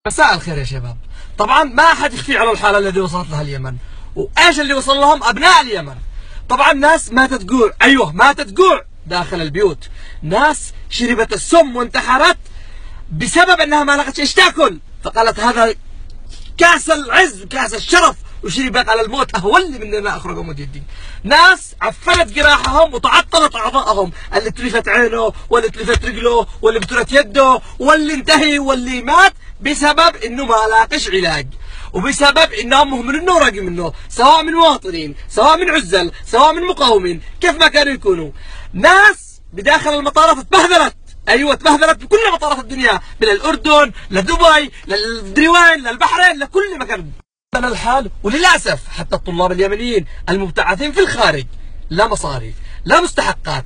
مساء الخير يا شباب. طبعا ما حد يخفي على الحالة الذي وصلت لها اليمن، وايش اللي وصل لهم ابناء اليمن. طبعا ناس ماتت جوع، ايوه ماتت جوع داخل البيوت، ناس شربت السم وانتحرت بسبب انها ما لقت ايش تاكل، فقالت هذا كاس العز كاس الشرف وشربت على الموت، اهون لي من ان اخرج اموت يدي. ناس عفنت جراحهم وتعطلت اعضائهم، اللي تلفت عينه واللي تلفت رجله واللي بترت يده واللي انتهي واللي مات بسبب انه ما لاقش علاج، وبسبب انهم مهملين انه راقي منه، سواء من مواطنين سواء من عزل سواء من مقاومين، كيف ما كانوا يكونوا. ناس بداخل المطارات تبهذلت، ايوه تبهذلت بكل مطارات الدنيا، من الاردن لدبي للدريوان للبحرين لكل مكان. من الحال وللاسف حتى الطلاب اليمنيين المبتعثين في الخارج لا مصاري لا مستحقات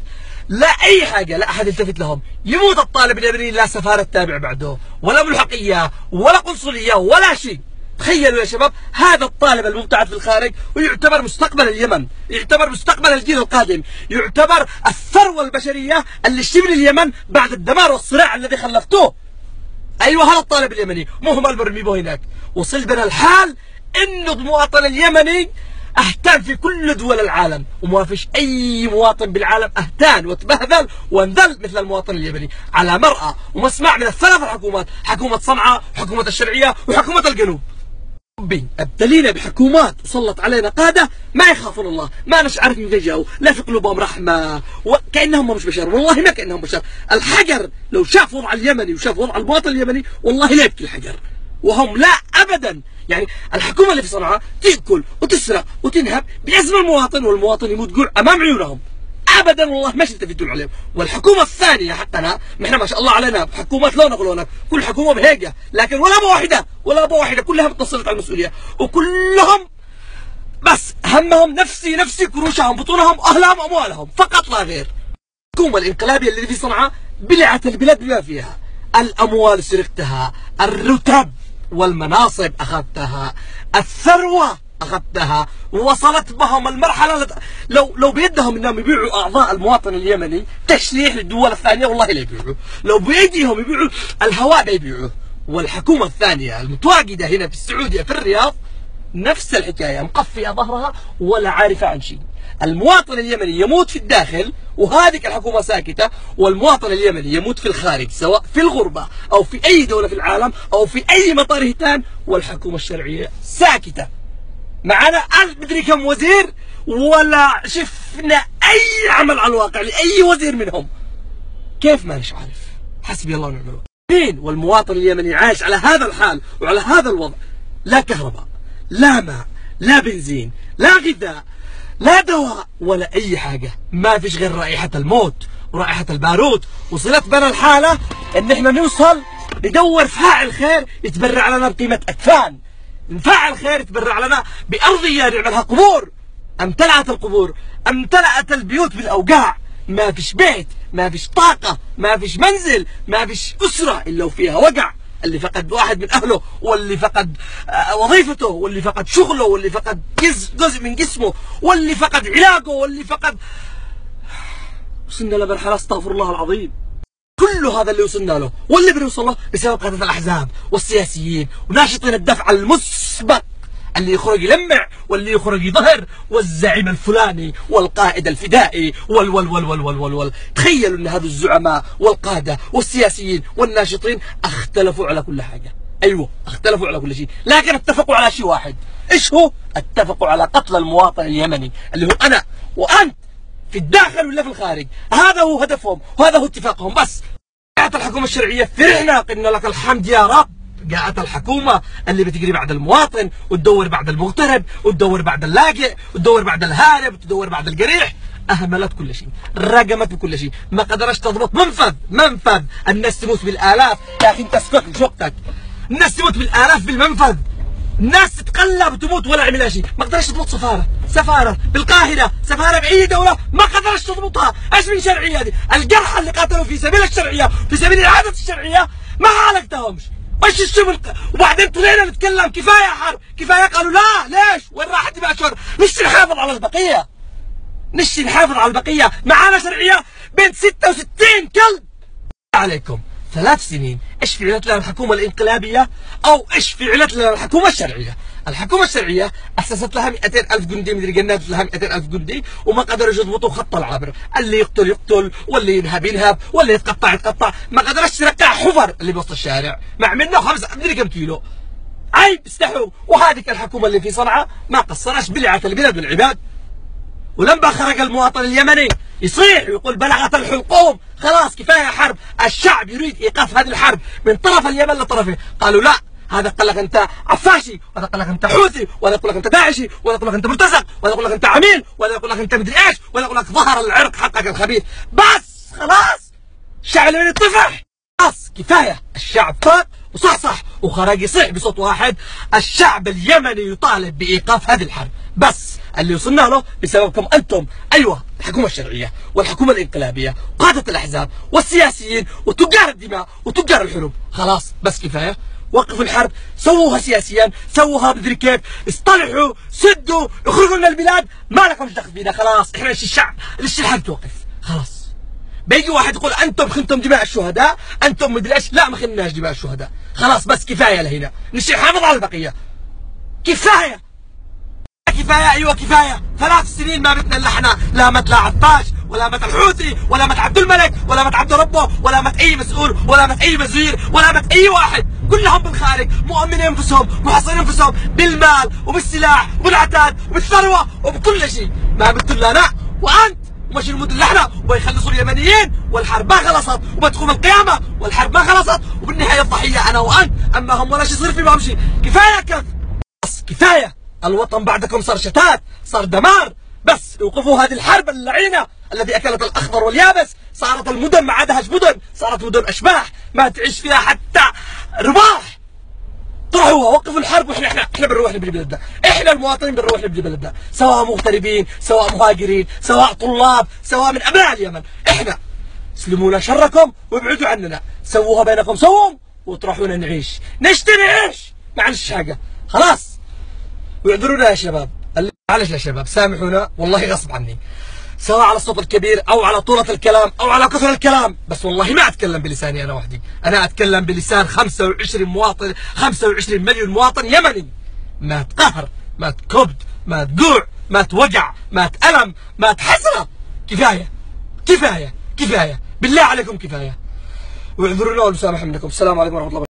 لا اي حاجه، لا احد يلتفت لهم. يموت الطالب اليمني لا سفاره تابع بعده ولا ملحقيه ولا قنصليه ولا شيء. تخيلوا يا شباب، هذا الطالب المبتعث في الخارج ويعتبر مستقبل اليمن، يعتبر مستقبل الجيل القادم، يعتبر الثروه البشريه اللي تبني اليمن بعد الدمار والصراع الذي خلفتوه. ايوه هذا الطالب اليمني مهمل مرمي به هناك. وصل بنا الحال انه المواطن اليمني اهتان في كل دول العالم، وما فيش اي مواطن بالعالم اهتان وتبهذل وانذل مثل المواطن اليمني، على مرأى ومسمع من الثلاث الحكومات، حكومة صنعاء وحكومة الشرعية وحكومة الجنوب. ربي ابتلينا بحكومات وسلط علينا قادة ما يخافون الله، ما نعرف من فين جاوا، لا في قلوبهم رحمة وكأنهم مش بشر، والله ما كأنهم بشر. الحجر لو شاف وضع اليمني وشاف وضع المواطن اليمني والله لا يبكي الحجر، وهم لا ابدا. يعني الحكومه اللي في صنعاء تاكل وتسرق وتنهب باسم المواطن، والمواطن يموت جوع امام عيونهم، ابدا والله ما يلتفتون عليهم. والحكومه الثانيه حقنا نحن ما شاء الله علينا حكومات لونك لونك، كل حكومه بهيجه، لكن ولا ابو واحده ولا ابو واحده كلها متصلت على المسؤوليه، وكلهم بس همهم نفسي نفسي، كروشهم بطونهم اهلهم اموالهم فقط لا غير. الحكومه الانقلابيه اللي في صنعاء بلعت البلاد بما فيها، الاموال سرقتها، الرتب والمناصب اخذتها، الثروه اخذتها، ووصلت بهم المرحله لو بيدهم انهم يبيعوا اعضاء المواطن اليمني تشريح للدول الثانيه والله لا يبيعوا، لو بيديهم يبيعوا الهواء لا يبيعوه. والحكومه الثانيه المتواجده هنا في السعوديه في الرياض نفس الحكايه، مقفيه ظهرها ولا عارفه عن شيء. المواطن اليمني يموت في الداخل وهذه الحكومه ساكته، والمواطن اليمني يموت في الخارج سواء في الغربه او في اي دوله في العالم او في اي مطار هتان والحكومه الشرعيه ساكته. معنا مدري كم وزير ولا شفنا اي عمل على الواقع لاي وزير منهم. كيف ما نش عارف، حسبي الله ونعم الوكيل. والمواطن اليمني عايش على هذا الحال وعلى هذا الوضع، لا كهرباء لا ماء لا بنزين لا غذاء لا دواء ولا اي حاجه، ما فيش غير رائحه الموت ورائحه البارود. وصلت بنا الحاله ان احنا نوصل ندور فاعل خير يتبرع لنا بقيمه اكفان، فاعل خير يتبرع لنا بارضيه نعملها قبور. امتلأت القبور، امتلأت البيوت بالاوجاع، ما فيش بيت، ما فيش طاقه، ما فيش منزل، ما فيش اسره الا وفيها وجع. اللي فقد واحد من اهله، واللي فقد وظيفته، واللي فقد شغله، واللي فقد جزء من جسمه، واللي فقد علاجه، واللي فقد. وصلنا لمرحله استغفر الله العظيم. كل هذا اللي وصلنا له واللي بنوصل له بسبب قاده الاحزاب والسياسيين وناشطين الدفع المسبق، اللي يخرج يلمع واللي يخرج يظهر، والزعيم الفلاني والقائد الفدائي وال. تخيلوا ان هذول الزعماء والقاده والسياسيين والناشطين اختلفوا على كل حاجه، ايوه اختلفوا على كل شيء، لكن اتفقوا على شيء واحد. ايش هو؟ اتفقوا على قتل المواطن اليمني اللي هو انا وانت في الداخل ولا في الخارج. هذا هو هدفهم وهذا هو اتفاقهم. بس جاءت الحكومه الشرعيه، فرحنا قلنا لك الحمد يا رب. جاءت الحكومة اللي بتجري بعد المواطن وتدور بعد المغترب وتدور بعد اللاجئ وتدور بعد الهارب وتدور بعد الجريح، أهملت كل شيء، رجمت بكل شيء، ما قدرش تضبط منفذ. الناس تموت بالآلاف، يا أخي أنت اسكت لشوقتك. الناس تموت بالآلاف بالمنفذ، الناس تتقلب وتموت ولا عملها شيء، ما قدرش تضبط سفارة بالقاهرة، سفارة بأي دولة ما قدرش تضبطها. ايش من شرعية دي؟ الجرحى اللي قاتلوا في سبيل الشرعية في سبيل إعادة الشرعية ما عالجتهمش. ايش الشغل؟ وبعدين طلعنا نتكلم كفايه حرب كفايه، قالوا لا ليش؟ وين راحت باشر؟ نشتي نحافظ على البقيه، نحافظ على البقيه. معانا شرعيه بين 66 كلب عليكم. 3 سنين. ايش فعلت لنا الحكومة الانقلابية؟ او ايش فعلت لنا الحكومة الشرعية؟ الحكومة الشرعية اسست لها 200,000 جندي، مدري جنات لها 200,000 جندي، وما قدروا يضبطوا خط العبر، اللي يقتل يقتل، واللي ينهب ينهب، واللي يتقطع يتقطع، ما قدرش يرقع حفر اللي بوسط الشارع، مع منه 5 مدري كم كيلو. عيب، استحوا. وهذه الحكومة اللي في صنعاء ما قصرش بلعت البلاد والعباد. ولما خرج المواطن اليمني يصيح ويقول بلغت الحلقوم، خلاص كفايه حرب، الشعب يريد ايقاف هذه الحرب من طرف اليمن لطرفه، قالوا لا، هذا قال لك انت عفاشي، وهذا قال لك انت حوثي، وهذا يقول لك انت داعشي، وهذا يقول لك انت مرتزق، وهذا يقول لك انت عميل، وهذا يقول لك انت مدري ايش، وهذا يقول لك ظهر العرق حقك الخبيث. بس خلاص الشعب اليمني طفح، خلاص كفايه. الشعب فاق وصحصح وخرج يصيح بصوت واحد، الشعب اليمني يطالب بايقاف هذه الحرب. بس اللي وصلنا له بسببكم انتم، ايوه، الحكومه الشرعيه والحكومه الانقلابيه وقاده الاحزاب والسياسيين وتجار الدماء وتجار الحروب. خلاص بس كفايه، وقفوا الحرب، سووها سياسيا، سووها مدري كيف، اصطلحوا، سدوا، اخرجوا من البلاد، ما لكم دخل فينا. خلاص احنا الشعب، الحرب توقف. خلاص بيجي واحد يقول انتم خنتم دماء الشهداء، انتم مدري ايش، لا ما خناش دماء الشهداء. خلاص بس كفايه لهنا، نشي حافظ على البقيه. كفايه كفايه، ايوه كفايه. 3 سنين ما متنا الا احنا، لا مت لا عطاش، ولا مت الحوثي، ولا مت عبد الملك، ولا مت عبد ربه، ولا مت اي مسؤول، ولا مت اي وزير، ولا مت اي واحد. كلهم بالخارج مؤمنين انفسهم، محصنين انفسهم بالمال وبالسلاح وبالعتاد وبالثروه وبكل شيء. ما مت الا انا وانت وماشي نموت الا احنا، ويخلصوا اليمنيين، والحرب ما خلصت، وبتقوم القيامه والحرب ما خلصت، وبالنهايه الضحيه انا وانت، اما هم ولا شيء يصير في ما بشي. كفايه كف، بس كفايه. الوطن بعدكم صار شتات، صار دمار. بس اوقفوا هذه الحرب اللعينه التي اكلت الاخضر واليابس. صارت المدن ما عادهاش مدن، صارت مدن اشباح ما تعيش فيها حتى رباح. طلعوا وقفوا الحرب، واحنا بنروح نبني بلدنا، احنا المواطنين بنروح نبني بلدنا، سواء مغتربين، سواء مهاجرين، سواء طلاب، سواء من ابناء اليمن. احنا سلمونا شركم وابعدوا عننا، سووها بينكم سووا واطرحونا نعيش، نشتري عيش، معلش حاجه، خلاص. واعذرونا يا شباب، معلش يا شباب، سامحونا والله غصب عني، سواء على الصوت الكبير او على طولة الكلام او على كثر الكلام، بس والله ما اتكلم بلساني انا وحدي، انا اتكلم بلسان 25 مواطن، 25 مليون مواطن يمني. مات قهر، مات كبد، مات جوع، مات وجع، مات الم، مات حسرة. كفايه كفايه كفايه، بالله عليكم كفايه. واعذرونا ونسامح منكم. السلام عليكم ورحمه الله.